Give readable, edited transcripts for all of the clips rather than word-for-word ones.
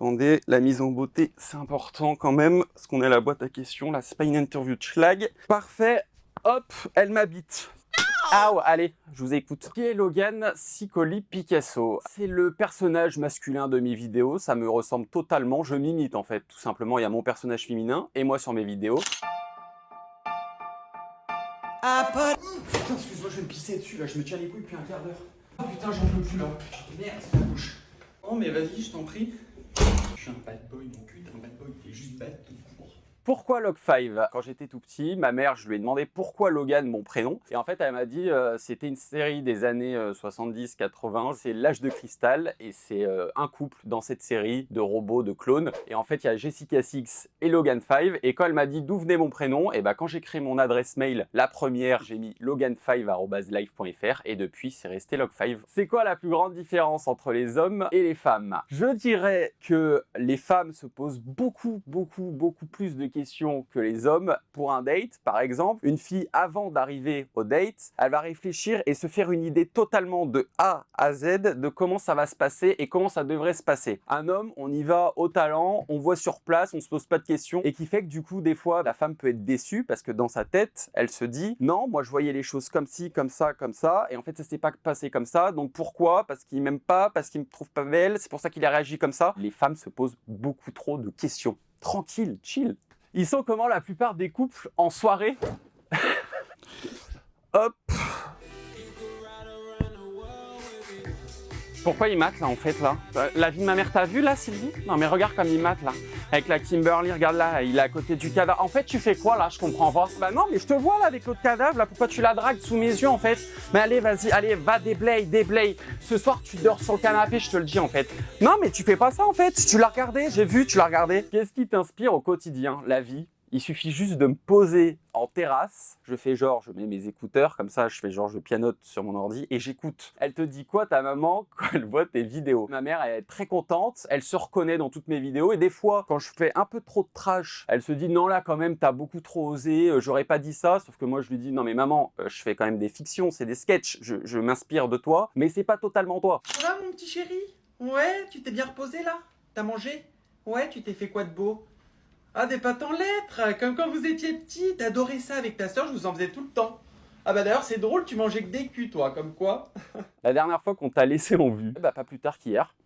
Attendez, la mise en beauté, c'est important quand même, parce qu'on est à la boîte à questions, là, c'est pas une interview de schlag. Parfait, hop, elle m'habite. Ah ouais, allez, je vous écoute. Qui est Logan Sicoli Picasso? C'est le personnage masculin de mes vidéos, ça me ressemble totalement, je m'imite en fait, tout simplement. Il y a mon personnage féminin et moi sur mes vidéos. Putain, excuse-moi, je vais me pisser dessus là, je me tiens les couilles depuis un quart d'heure. Oh putain, j'en peux plus là. Merde, c'est la bouche. Oh mais vas-y, je t'en prie. Je suis un bad boy, mon cul, t'es un bad boy, t'es juste bad tout court. Pourquoi Log5? Quand j'étais tout petit, ma mère, je lui ai demandé pourquoi Logan, mon prénom. Et en fait, elle m'a dit c'était une série des années 70-80. C'est l'âge de cristal et c'est un couple dans cette série de robots, de clones. Et en fait, il y a Jessica 6 et Logan 5. Et quand elle m'a dit d'où venait mon prénom, et bah quand j'ai créé mon adresse mail, la première, j'ai mis logan5@live.fr et depuis, c'est resté Log5. C'est quoi la plus grande différence entre les hommes et les femmes? Je dirais que les femmes se posent beaucoup plus de questions que les hommes pour un date. Par exemple, une fille, avant d'arriver au date, elle va réfléchir et se faire une idée totalement de A à Z de comment ça va se passer et comment ça devrait se passer. Un homme, on y va au talent, on voit sur place, on se pose pas de questions et qui fait que du coup, des fois, la femme peut être déçue parce que dans sa tête, elle se dit « Non, moi je voyais les choses comme ci, comme ça, et en fait, ça s'est pas passé comme ça. Donc pourquoi? Parce qu'il m'aime pas, parce qu'il me trouve pas belle, c'est pour ça qu'il a réagi comme ça. » Les femmes se posent beaucoup trop de questions. Tranquille, chill. Ils sont comment la plupart des couples en soirée? Hop. Pourquoi il mate là en fait là? La vie de ma mère, t'as vu là Sylvie? Non mais regarde comme il mate là. Avec la Kimberly, regarde là, il est à côté du cadavre. En fait tu fais quoi là? Je comprends pas. Bah non mais je te vois là avec l'autre cadavre là, pourquoi tu la dragues sous mes yeux en fait? Mais allez vas-y, allez va déblaye. Ce soir tu dors sur le canapé, je te le dis en fait. Non mais tu fais pas ça en fait, tu l'as regardé, j'ai vu, tu l'as regardé. Qu'est-ce qui t'inspire au quotidien? La vie? Il suffit juste de me poser en terrasse. Je fais genre, je mets mes écouteurs, comme ça, je fais genre, je pianote sur mon ordi et j'écoute. Elle te dit quoi, ta maman, quand elle voit tes vidéos? Ma mère, elle est très contente, elle se reconnaît dans toutes mes vidéos et des fois, quand je fais un peu trop de trash, elle se dit, non, là, quand même, t'as beaucoup trop osé, j'aurais pas dit ça. Sauf que moi, je lui dis, non, mais maman, je fais quand même des fictions, c'est des sketchs, je m'inspire de toi, mais c'est pas totalement toi. Ça va, mon petit chéri? Ouais, tu t'es bien reposé là? T'as mangé? Ouais, tu t'es fait quoi de beau? Ah, des pâtes en lettres, comme quand vous étiez petit, t'adorais ça avec ta soeur, je vous en faisais tout le temps. Ah bah d'ailleurs c'est drôle, tu mangeais que des culs toi, comme quoi. La dernière fois qu'on t'a laissé en vue, bah pas plus tard qu'hier.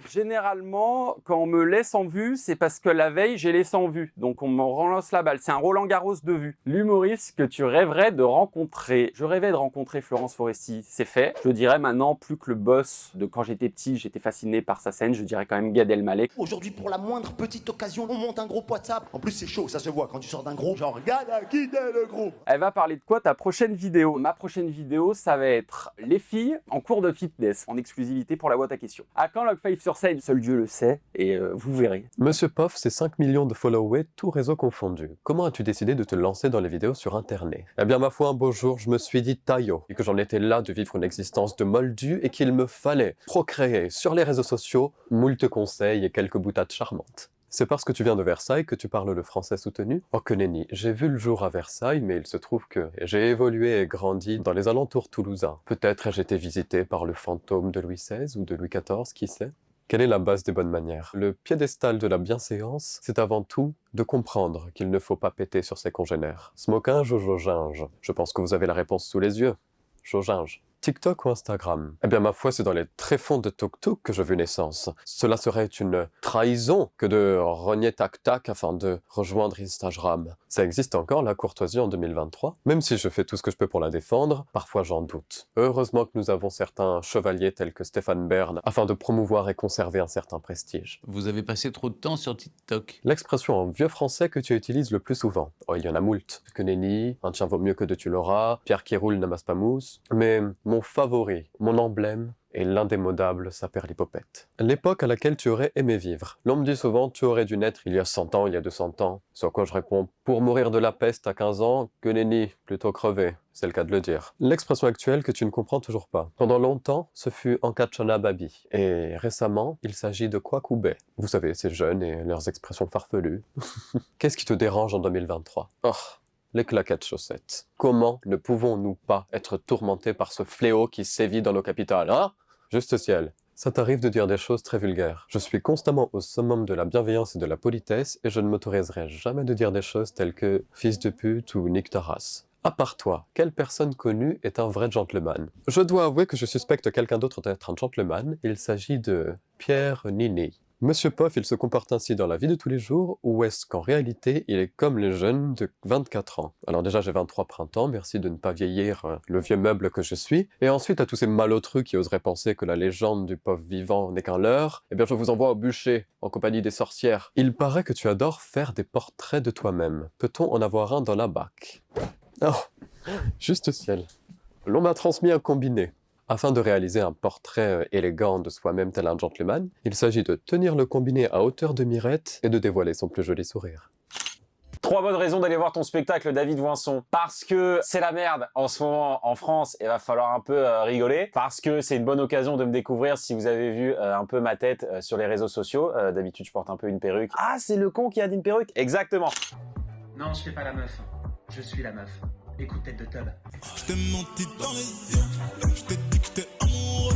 Généralement, quand on me laisse en vue, c'est parce que la veille, j'ai laissé en vue. Donc on me relance la balle. C'est un Roland-Garros de vue. L'humoriste que tu rêverais de rencontrer. Je rêvais de rencontrer Florence Foresti, c'est fait. Je dirais maintenant, plus que le boss de quand j'étais petit, j'étais fasciné par sa scène, je dirais quand même Gad Elmaleh. Aujourd'hui, pour la moindre petite occasion, on monte un groupe WhatsApp. En plus, c'est chaud, ça se voit quand tu sors d'un groupe. Genre, regarde à qui t'es le groupe. Elle va parler de quoi ta prochaine vidéo? Ma prochaine vidéo, ça va être les filles en cours de fitness, en exclusivité pour la boîte à questions. À quand Log5 sur scène? Seul Dieu le sait, et vous verrez. Monsieur Poff, c'est 5 millions de followers, tout réseau confondu. Comment as-tu décidé de te lancer dans les vidéos sur Internet? Eh bien, ma foi, un beau jour, je me suis dit taillot, et que j'en étais là de vivre une existence de moldu, et qu'il me fallait procréer sur les réseaux sociaux, moult conseils et quelques boutades charmantes. C'est parce que tu viens de Versailles que tu parles le français soutenu? Oh que nenni, j'ai vu le jour à Versailles, mais il se trouve que j'ai évolué et grandi dans les alentours toulousains. Peut-être ai-je été visité par le fantôme de Louis XVI ou de Louis XIV, qui sait? Quelle est la base des bonnes manières? Le piédestal de la bienséance, c'est avant tout de comprendre qu'il ne faut pas péter sur ses congénères. Smokinge ou joginge? Je pense que vous avez la réponse sous les yeux. Joginge. TikTok ou Instagram? Eh bien ma foi, c'est dans les tréfonds de Tuk-Tuk que je vis naissance. Cela serait une trahison que de renier Tac-Tac afin de rejoindre Instagram. Ça existe encore la courtoisie en 2023? Même si je fais tout ce que je peux pour la défendre, parfois j'en doute. Heureusement que nous avons certains chevaliers tels que Stéphane Bern afin de promouvoir et conserver un certain prestige. Vous avez passé trop de temps sur TikTok. L'expression en vieux français que tu utilises le plus souvent? Oh, il y en a moult. Que nenni, un tien vaut mieux que deux tu l'auras, Pierre qui roule n'amasse pas mousse. Mais mon favori, mon emblème, est l'indémodable saperlipopette. L'époque à laquelle tu aurais aimé vivre. L'on me dit souvent, tu aurais dû naître il y a 100 ans, il y a 200 ans. Sur quoi je réponds, pour mourir de la peste à 15 ans, que nenni, plutôt crever. C'est le cas de le dire. L'expression actuelle que tu ne comprends toujours pas. Pendant longtemps, ce fut Ankachana Babi. Et récemment, il s'agit de Kwakubé. Vous savez, ces jeunes et leurs expressions farfelues. Qu'est-ce qui te dérange en 2023? Oh, les claquettes chaussettes. Comment ne pouvons-nous pas être tourmentés par ce fléau qui sévit dans nos capitales, hein? Juste ciel. Ça t'arrive de dire des choses très vulgaires. Je suis constamment au summum de la bienveillance et de la politesse et je ne m'autoriserai jamais de dire des choses telles que « fils de pute » ou « nique ta race ». À part toi, quelle personne connue est un vrai gentleman? Je dois avouer que je suspecte quelqu'un d'autre d'être un gentleman. Il s'agit de Pierre Niney. Monsieur Poff, il se comporte ainsi dans la vie de tous les jours, ou est-ce qu'en réalité, il est comme les jeunes de 24 ans? Alors déjà, j'ai 23 printemps, merci de ne pas vieillir le vieux meuble que je suis. Et ensuite, à tous ces malotrus qui oseraient penser que la légende du Poff vivant n'est qu'un leurre, eh bien je vous envoie au bûcher, en compagnie des sorcières. Il paraît que tu adores faire des portraits de toi-même. Peut-on en avoir un dans la BAC? Oh, juste ciel. L'on m'a transmis un combiné. Afin de réaliser un portrait élégant de soi-même tel un gentleman, il s'agit de tenir le combiné à hauteur de mirette et de dévoiler son plus joli sourire. 3 bonnes raisons d'aller voir ton spectacle, David Voinson. Parce que c'est la merde en ce moment en France et va falloir un peu rigoler. Parce que c'est une bonne occasion de me découvrir si vous avez vu un peu ma tête sur les réseaux sociaux. D'habitude, je porte un peu une perruque. Ah, c'est le con qui a dit une perruque? Exactement. Non, je fais pas la meuf. Je suis la meuf. Écoute, tête de tub. Je t'ai menti dans les yeux, je t'ai dit que t'es amoureux.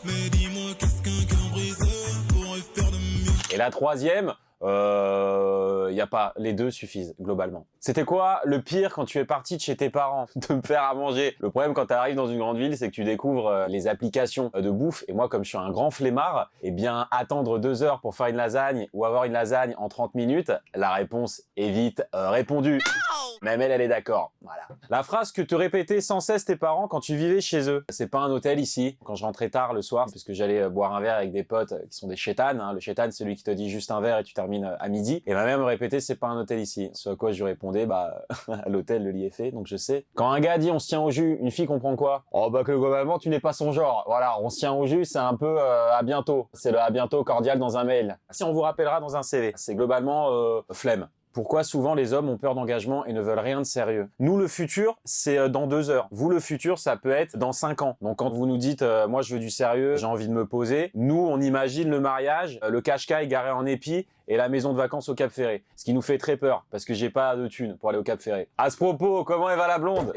Mais dis-moi qu'est-ce qu'un cœur brisé pourrait faire de mieux. Et la troisième, y a pas, les deux suffisent globalement. C'était quoi le pire quand tu es parti de chez tes parents? De me faire à manger. Le problème quand tu arrives dans une grande ville, c'est que tu découvres les applications de bouffe. Et moi, comme je suis un grand flemmard, eh bien, attendre 2 heures pour faire une lasagne ou avoir une lasagne en 30 minutes, la réponse est vite répondue. Même elle est d'accord. Voilà. La phrase que te répétaient sans cesse tes parents quand tu vivais chez eux. C'est pas un hôtel ici. Quand je rentrais tard le soir, parce que j'allais boire un verre avec des potes qui sont des chétanes. Hein. Le chétane, c'est celui qui te dit juste un verre et tu termines à midi. Et ma mère me répétait, c'est pas un hôtel ici. Ce à quoi je lui répondais, bah, à l'hôtel, le lit est fait, donc je sais. Quand un gars dit on se tient au jus, une fille comprend quoi? Oh, bah, que globalement, tu n'es pas son genre. Voilà, on se tient au jus, c'est un peu à bientôt. C'est le à bientôt cordial dans un mail. Si on vous rappellera dans un CV, c'est globalement flemme. Pourquoi souvent les hommes ont peur d'engagement et ne veulent rien de sérieux? Nous, le futur, c'est dans 2 heures. Vous, le futur, ça peut être dans 5 ans. Donc quand vous nous dites moi je veux du sérieux, j'ai envie de me poser, nous on imagine le mariage, le cache-caille garé en épi et la maison de vacances au Cap Ferré. Ce qui nous fait très peur, parce que j'ai pas de thunes pour aller au Cap Ferré. À ce propos, comment elle va la blonde?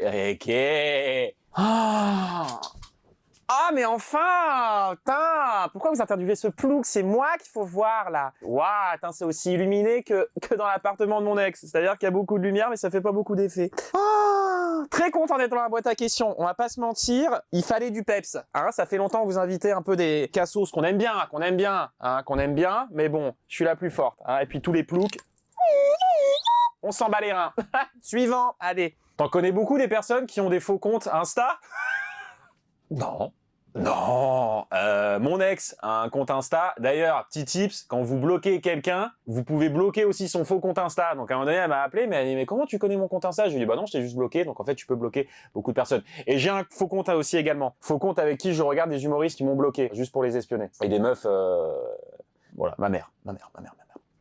Ah, mais enfin! Putain! Pourquoi vous interviewez ce plouc? C'est moi qu'il faut voir, là! Waouh! C'est aussi illuminé que dans l'appartement de mon ex. C'est-à-dire qu'il y a beaucoup de lumière, mais ça fait pas beaucoup d'effet. Oh, très content d'être dans la boîte à questions. On va pas se mentir, il fallait du peps. Hein, ça fait longtemps que vous invitez un peu des cassos qu'on aime bien, mais bon, je suis la plus forte. Hein, et puis tous les ploucs, on s'en bat les reins. Suivant, allez. T'en connais beaucoup des personnes qui ont des faux comptes Insta? Non. Non, mon ex a un compte Insta. D'ailleurs, petit tips, quand vous bloquez quelqu'un, vous pouvez bloquer aussi son faux compte Insta. Donc à un moment donné, elle m'a appelé, mais elle dit, mais comment tu connais mon compte Insta? Je lui ai dit, bah non, je t'ai juste bloqué. Donc en fait, tu peux bloquer beaucoup de personnes. Et j'ai un faux compte aussi également. Faux compte avec qui je regarde des humoristes qui m'ont bloqué, juste pour les espionner. Et des meufs, voilà, ma mère.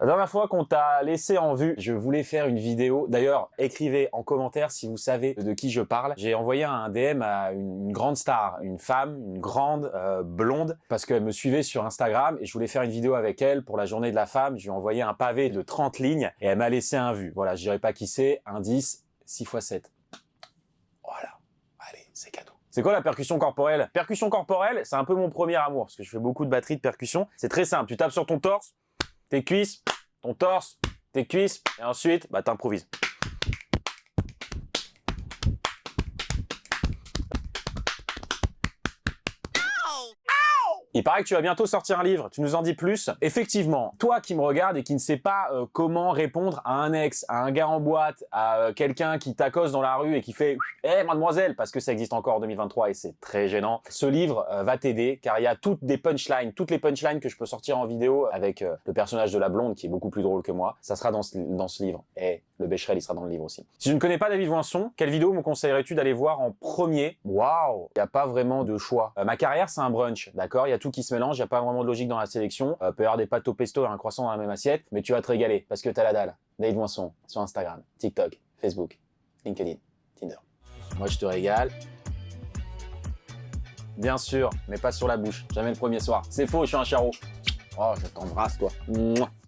La dernière fois qu'on t'a laissé en vue, je voulais faire une vidéo. D'ailleurs, écrivez en commentaire si vous savez de qui je parle. J'ai envoyé un DM à une grande star, une femme, une grande blonde, parce qu'elle me suivait sur Instagram et je voulais faire une vidéo avec elle pour la journée de la femme. Je lui ai envoyé un pavé de 30 lignes et elle m'a laissé un vu. Voilà, je dirais pas qui c'est. Indice, 6 x 7. Voilà. Allez, c'est cadeau. C'est quoi la percussion corporelle? Percussion corporelle, c'est un peu mon premier amour, parce que je fais beaucoup de batterie de percussion. C'est très simple. Tu tapes sur ton torse, tes cuisses, ton torse, tes cuisses, et ensuite, bah, t'improvises. Il paraît que tu vas bientôt sortir un livre, tu nous en dis plus? Effectivement, toi qui me regardes et qui ne sais pas comment répondre à un ex, à un gars en boîte, à quelqu'un qui t'accoste dans la rue et qui fait « Eh mademoiselle !» parce que ça existe encore en 2023 et c'est très gênant. Ce livre va t'aider car il y a toutes les punchlines que je peux sortir en vidéo avec le personnage de la blonde qui est beaucoup plus drôle que moi. Ça sera dans ce livre. Et le Becherel, il sera dans le livre aussi. Si je ne connais pas David Voinson, quelle vidéo me conseillerais-tu d'aller voir en premier? Waouh! Il n'y a pas vraiment de choix. Ma carrière, c'est un brunch, d'accord? Il y a tout qui se mélange, il n'y a pas vraiment de logique dans la sélection. Peut y avoir des pâtes au pesto et un croissant dans la même assiette, mais tu vas te régaler parce que t'as la dalle. David Voinson sur Instagram, TikTok, Facebook, LinkedIn, Tinder. Moi, je te régale. Bien sûr, mais pas sur la bouche. Jamais le premier soir. C'est faux, je suis un charreau. Oh, je t'embrasse, toi. Mouah.